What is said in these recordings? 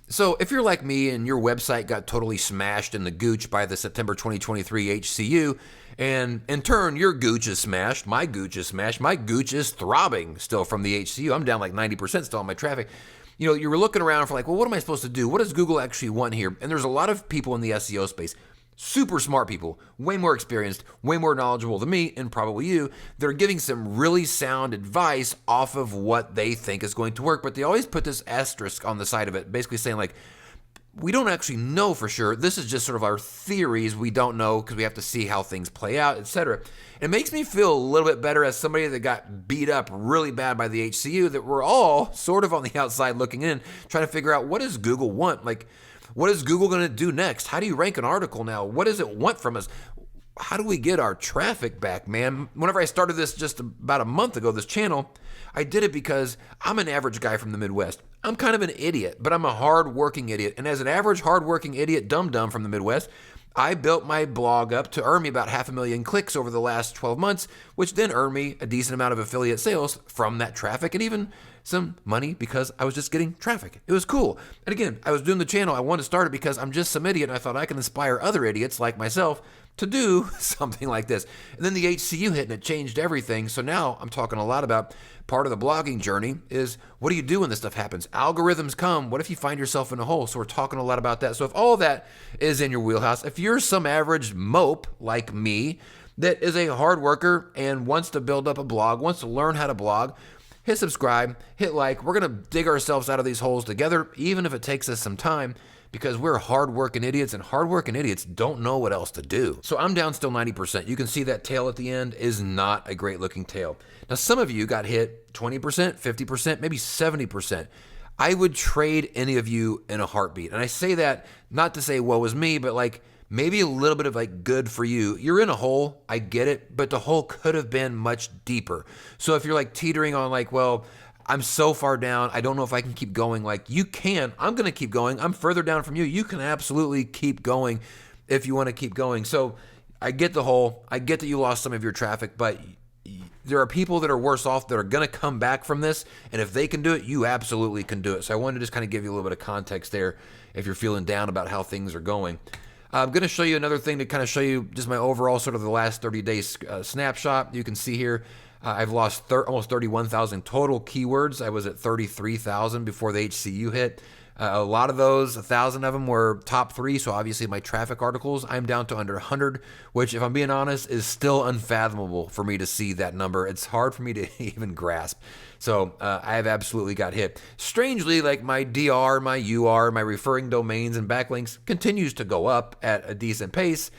So if you're like me and your website got totally smashed in the gooch by the September 2023 HCU, and in turn your gooch is smashed, my gooch is smashed, my gooch is throbbing still from the HCU. I'm down like 90% still on my traffic. You know, you were looking around for like, well, what am I supposed to do? What does Google actually want here? And there's a lot of people in the SEO space, super smart people, way more experienced, way more knowledgeable than me and probably you. They're giving some really sound advice off of what they think is going to work, but they always put this asterisk on the side of it, basically saying like, we don't actually know for sure. This is just sort of our theories. We don't know because we have to see how things play out, etc. It makes me feel a little bit better as somebody that got beat up really bad by the HCU, that we're all sort of on the outside looking in, trying to figure out what does Google want? Like, what is Google going to do next? How do you rank an article now? What does it want from us? How do we get our traffic back, man? Whenever I started this just about a month ago, this channel, I did it because I'm an average guy from the Midwest. I'm kind of an idiot, but I'm a hard-working idiot. And as an average hard-working idiot dum-dum from the Midwest, I built my blog up to earn me about 500,000 clicks over the last 12 months, which then earned me a decent amount of affiliate sales from that traffic and even some money because I was just getting traffic. It was cool. And again, I was doing the channel. I wanted to start it because I'm just some idiot and I thought I can inspire other idiots like myself to do something like this. And then the HCU hit and it changed everything. So now I'm talking a lot about part of the blogging journey is what do you do when this stuff happens? Algorithms come. What if you find yourself in a hole? So we're talking a lot about that. So if all that is in your wheelhouse, if you're some average mope like me that is a hard worker and wants to build up a blog, wants to learn how to blog, hit subscribe, hit like. We're going to dig ourselves out of these holes together, even if it takes us some time, because we're hardworking idiots, and hardworking idiots don't know what else to do. So I'm down still 90%. You can see that tail at the end is not a great looking tail. Now, some of you got hit 20%, 50%, maybe 70%. I would trade any of you in a heartbeat. And I say that not to say woe is me, but like maybe a little bit of like good for you. You're in a hole, I get it, but the hole could have been much deeper. So if you're like teetering on like, well, I'm so far down, I don't know if I can keep going. Like you can, I'm going to keep going. I'm further down from you. You can absolutely keep going if you want to keep going. So I get the hole. I get that you lost some of your traffic, but there are people that are worse off that are going to come back from this. And if they can do it, you absolutely can do it. So I wanted to just kind of give you a little bit of context there if you're feeling down about how things are going. I'm going to show you another thing to kind of show you just my overall sort of the last 30 days snapshot. You can see here, I've lost almost 31,000 total keywords. I was at 33,000 before the HCU hit. A lot of those, 1,000 of them were top 3. So obviously my traffic articles, I'm down to under 100, which if I'm being honest is still unfathomable for me to see that number. It's hard for me to even grasp. So I have absolutely got hit. Strangely, like my DR, my UR, my referring domains and backlinks continues to go up at a decent pace.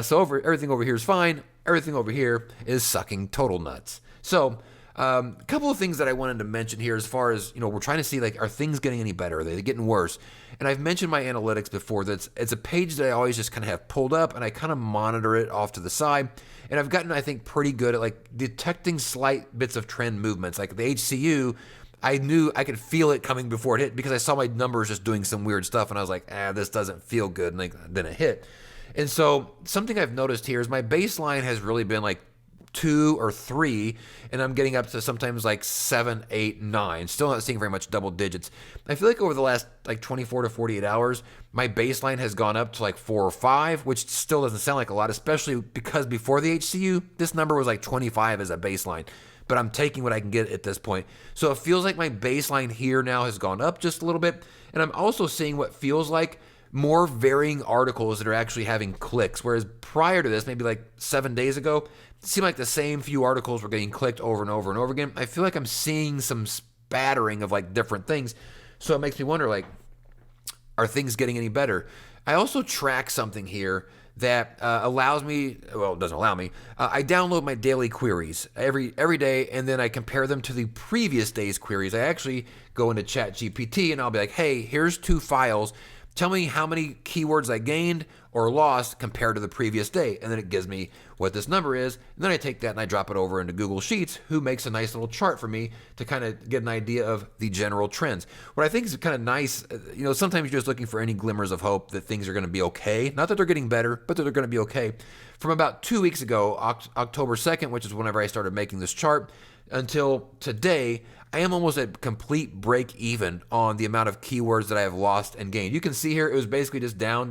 So everything over here is fine. Everything over here is sucking total nuts. So a couple of things that I wanted to mention here as far as, we're trying to see, like, are things getting any better? Are they getting worse? And I've mentioned my analytics before. It's a page that I always just kind of have pulled up and I kind of monitor it off to the side. And I've gotten, I think, pretty good at like detecting slight bits of trend movements. Like the HCU, I knew I could feel it coming before it hit because I saw my numbers just doing some weird stuff. And I was like, this doesn't feel good. And then it hit. And so something I've noticed here is my baseline has really been like 2 or 3, and I'm getting up to sometimes like 7, 8, 9. Still not seeing very much double digits. I feel like over the last like 24 to 48 hours, my baseline has gone up to like 4 or 5, which still doesn't sound like a lot, especially because before the HCU, this number was like 25 as a baseline. But I'm taking what I can get at this point. So it feels like my baseline here now has gone up just a little bit. And I'm also seeing what feels like more varying articles that are actually having clicks. Whereas prior to this, maybe like 7 days ago, it seemed like the same few articles were getting clicked over and over and over again. I feel like I'm seeing some spattering of like different things. So it makes me wonder, like, are things getting any better? I also track something here that allows me, well, it doesn't allow me. I download my daily queries every day, and then I compare them to the previous day's queries. I actually go into ChatGPT, and I'll be like, hey, here's 2 files. Tell me how many keywords I gained or lost compared to the previous day. And then it gives me what this number is. And then I take that and I drop it over into Google Sheets, who makes a nice little chart for me to kind of get an idea of the general trends. What I think is kind of nice, sometimes you're just looking for any glimmers of hope that things are going to be okay. Not that they're getting better, but that they're going to be okay. From about 2 weeks ago, October 2nd, which is whenever I started making this chart, until today, I am almost at complete break even on the amount of keywords that I have lost and gained. You can see here it was basically just down.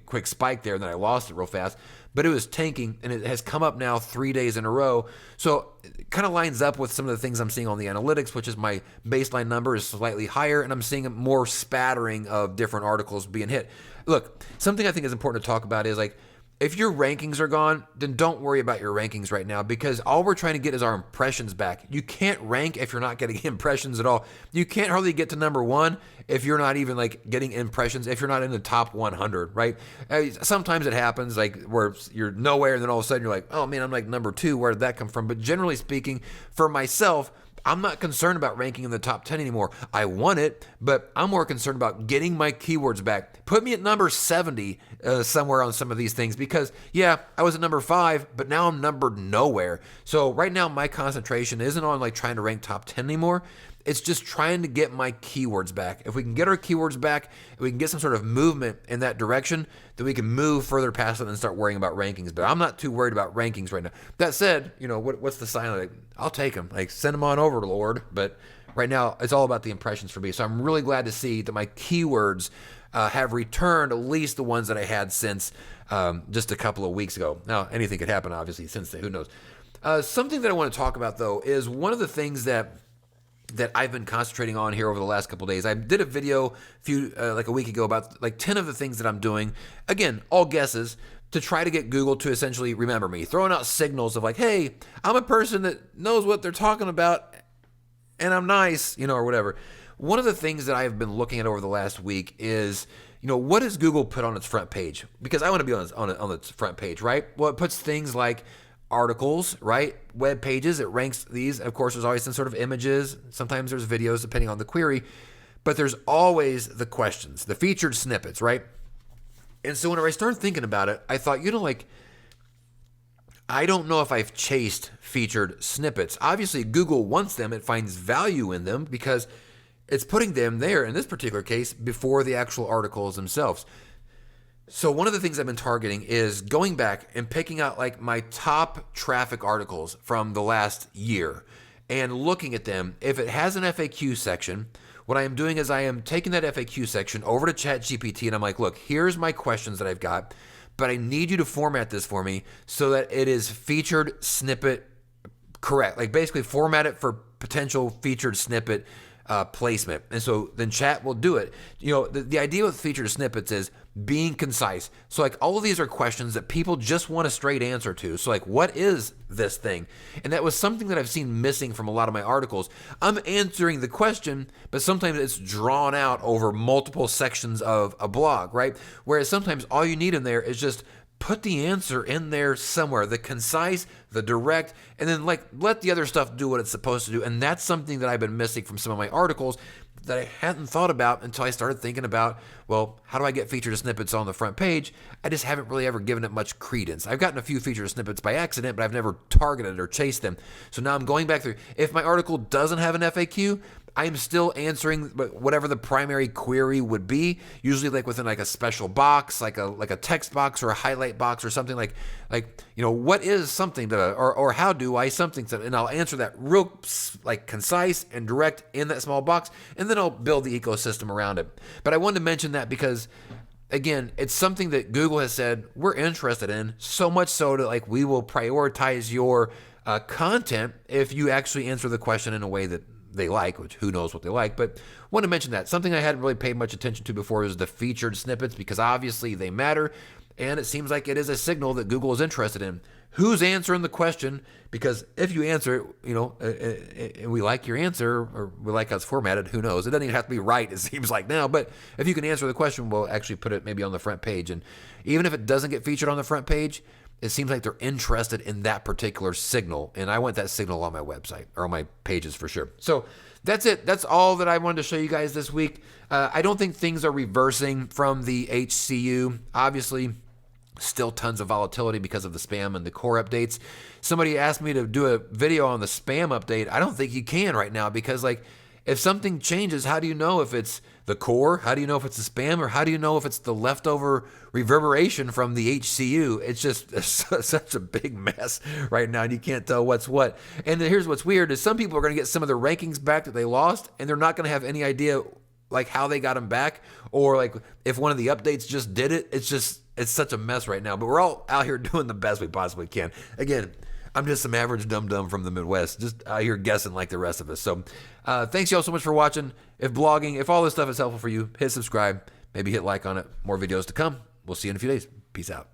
Quick spike there, and then I lost it real fast. But it was tanking, and it has come up now 3 days in a row. So it kind of lines up with some of the things I'm seeing on the analytics, which is my baseline number is slightly higher, and I'm seeing more spattering of different articles being hit. Look, something I think is important to talk about is like, if your rankings are gone, then don't worry about your rankings right now, because all we're trying to get is our impressions back. You can't rank if you're not getting impressions at all. You can't hardly get to number one if you're not even like getting impressions, if you're not in the top 100, right? Sometimes it happens like where you're nowhere and then all of a sudden you're like, oh man, I'm like number two. Where did that come from? But generally speaking, for myself, I'm not concerned about ranking in the top 10 anymore. I want it, but I'm more concerned about getting my keywords back. Put me at number 70 somewhere on some of these things, because yeah, I was at number 5, but now I'm numbered nowhere. So right now my concentration isn't on like trying to rank top 10 anymore. It's just trying to get my keywords back. If we can get our keywords back, if we can get some sort of movement in that direction, then we can move further past it and start worrying about rankings. But I'm not too worried about rankings right now. That said, what's the sign? Like, I'll take them. Like, send them on over, Lord. But right now, it's all about the impressions for me. So I'm really glad to see that my keywords have returned, at least the ones that I had since just a couple of weeks ago. Now, anything could happen, obviously, since then. Who knows? Something that I want to talk about, though, is one of the things that I've been concentrating on here over the last couple of days. I did a video like a week ago about like 10 of the things that I'm doing. Again, all guesses, to try to get Google to essentially remember me, throwing out signals of like, hey, I'm a person that knows what they're talking about and I'm nice, or whatever. One of the things that I've been looking at over the last week is, what does Google put on its front page? Because I want to be on its front page, right? Well, it puts things like articles, right? Web pages. It ranks these. Of course, there's always some sort of images. Sometimes there's videos, depending on the query. But there's always the questions, the featured snippets, right? And so whenever I started thinking about it, I thought, I don't know if I've chased featured snippets. Obviously, Google wants them. It finds value in them because it's putting them there, in this particular case, before the actual articles themselves. So one of the things I've been targeting is going back and picking out like my top traffic articles from the last year and looking at them. If it has an FAQ section, what I am doing is I am taking that FAQ section over to ChatGPT and I'm like, look, here's my questions that I've got, but I need you to format this for me so that it is featured snippet correct. Like basically format it for potential featured snippet placement. And so then chat will do it. The idea with featured snippets is being concise. So like all of these are questions that people just want a straight answer to. So like, what is this thing? And that was something that I've seen missing from a lot of my articles. I'm answering the question, but sometimes it's drawn out over multiple sections of a blog, right? Whereas sometimes all you need in there is just put the answer in there somewhere, the concise, the direct, and then like let the other stuff do what it's supposed to do. And that's something that I've been missing from some of my articles that I hadn't thought about until I started thinking about, well, how do I get featured snippets on the front page? I just haven't really ever given it much credence. I've gotten a few featured snippets by accident, but I've never targeted or chased them. So now I'm going back through. If my article doesn't have an FAQ, I am still answering whatever the primary query would be, usually like within like a special box, like a text box or a highlight box or something like what is something or how do I something, and I'll answer that real like concise and direct in that small box, and then I'll build the ecosystem around it. But I wanted to mention that because, again, it's something that Google has said we're interested in, so much so that like we will prioritize your content if you actually answer the question in a way that they like, which who knows what they like, but want to mention that. Something I hadn't really paid much attention to before is the featured snippets, because obviously they matter, and it seems like it is a signal that Google is interested in. Who's answering the question? Because if you answer it, and we like your answer, or we like how it's formatted, who knows? It doesn't even have to be right, it seems like now, but if you can answer the question, we'll actually put it maybe on the front page. And even if it doesn't get featured on the front page, it seems like they're interested in that particular signal, and I want that signal on my website or on my pages for sure. So that's it. That's all that I wanted to show you guys this week. I don't think things are reversing from the HCU. Obviously, still tons of volatility because of the spam and the core updates. Somebody asked me to do a video on the spam update. I don't think you can right now because like if something changes, how do you know if it's the core? How do you know if it's the spam? Or how do you know if it's the leftover reverberation from the HCU? It's just such a big mess right now, and you can't tell what's what. And then here's what's weird is some people are going to get some of their rankings back that they lost, and they're not going to have any idea like how they got them back, or like if one of the updates just did it. It's such a mess right now, but we're all out here doing the best we possibly can. Again, I'm just some average dum-dum from the Midwest, just out here guessing like the rest of us. So thanks y'all so much for watching. If blogging, if all this stuff is helpful for you, hit subscribe, maybe hit like on it. More videos to come. We'll see you in a few days. Peace out.